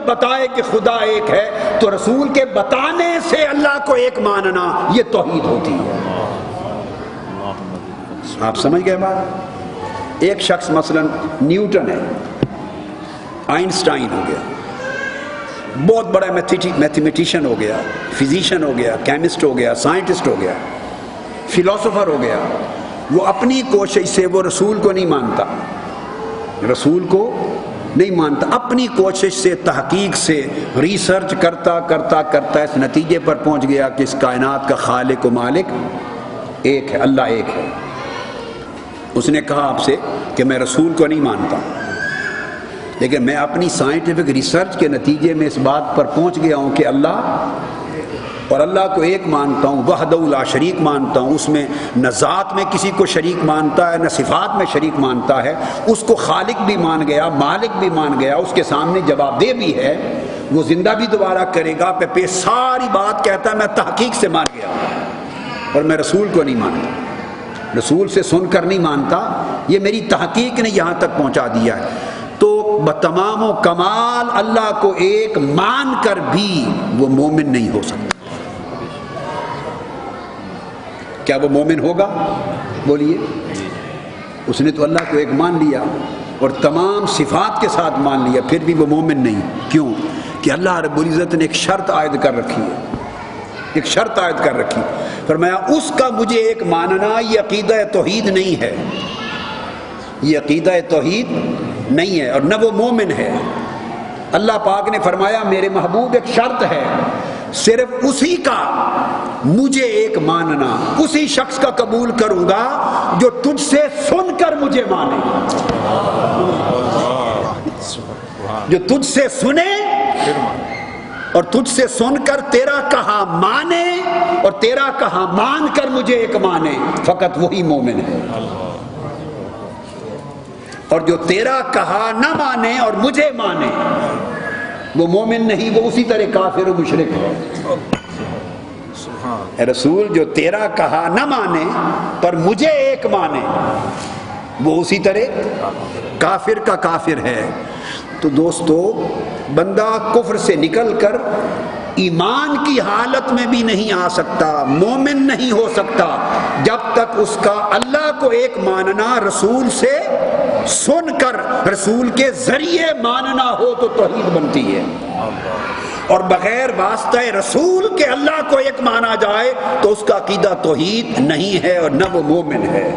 بتائے کہ خدا ایک ہے تو رسول کے بتانے سے اللہ کو ایک ماننا یہ توحید ہوتی ہے۔ آپ سمجھ گئے بات؟ ایک شخص مثلا نیوٹن ہے، آئنسٹائن ہو گیا، بہت بڑا میتھمیٹیشین ہو گیا، فزیشین ہو گیا، کیمسٹ ہو گیا، سائنٹسٹ ہو گیا، فلاسفر ہو گیا، وہ اپنی کوشش سے وہ رسول کو نہیں مانتا، رسول کو نہیں مانتا، اپنی کوشش سے تحقیق سے ریسرچ کرتا کرتا کرتا اس نتیجے پر پہنچ گیا کہ اس کائنات کا خالق و مالک ایک ہے، اللہ ایک ہے۔ اس نے کہا آپ سے کہ میں رسول کو نہیں مانتا، لیکن میں اپنی سائنٹیفک ریسرچ کے نتیجے میں اس بات پر پہنچ گیا ہوں کہ اللہ، اور اللہ کو ایک مانتا ہوں، وحدہ لا شریک مانتا ہوں، اس میں نہ ذات میں کسی کو شریک مانتا ہے نہ صفات میں شریک مانتا ہے، اس کو خالق بھی مان گیا، مالک بھی مان گیا، اس کے سامنے جواب دہ بھی ہے، وہ زندہ بھی دوبارہ کرے گا، پہ ساری بات کہتا ہے میں تحقیق سے مان گیا اور میں رسول کو نہیں مانتا، رسول سے سن کر نہیں مانتا، یہ میری تحقیق نے یہاں تک پہنچا دیا ہے۔ تو بتمام و کمال اللہ کو ایک مان کر بھی وہ مومن نہیں ہو سکتا۔ کیا وہ مومن ہوگا؟ بولیے۔ اس نے تو اللہ کو ایک مان لیا اور تمام صفات کے ساتھ مان لیا، پھر بھی وہ مومن نہیں۔ کیوں؟ کہ اللہ رب العزت نے ایک شرط عائد کر رکھی ہے، ایک شرط عائد کر رکھی، فرمایا اس کا مجھے ایک ماننا یہ عقیدہ توحید نہیں ہے، یہ عقیدہ توحید نہیں ہے اور نہ وہ مومن ہے۔ اللہ پاک نے فرمایا میرے محبوب ایک شرط ہے، صرف اسی کا مجھے ایک ماننا، اسی شخص کا قبول کروں گا جو تجھ سے سن کر مجھے مانے، جو تجھ سے سنے اور تجھ سے سن کر تیرا کہا مانے اور تیرا کہا مان کر مجھے ایک مانے، فقط وہی مومن ہے۔ اور جو تیرا کہا نہ مانے اور مجھے مانے وہ مومن نہیں، وہ اسی طرح کافر و مشرک ہے۔ اے رسول جو تیرا کہا نہ مانے پر مجھے ایک مانے وہ اسی طرح کافر کا کافر ہے۔ تو دوستو بندہ کفر سے نکل کر ایمان کی حالت میں بھی نہیں آ سکتا، مومن نہیں ہو سکتا جب تک اس کا اللہ کو ایک ماننا رسول سے سن کر رسول کے ذریعے ماننا ہو تو توحید بنتی ہے، اور بغیر واسطہ رسول کے اللہ کو ایک مانا جائے تو اس کا عقیدہ توحید نہیں ہے اور نہ وہ مومن ہے۔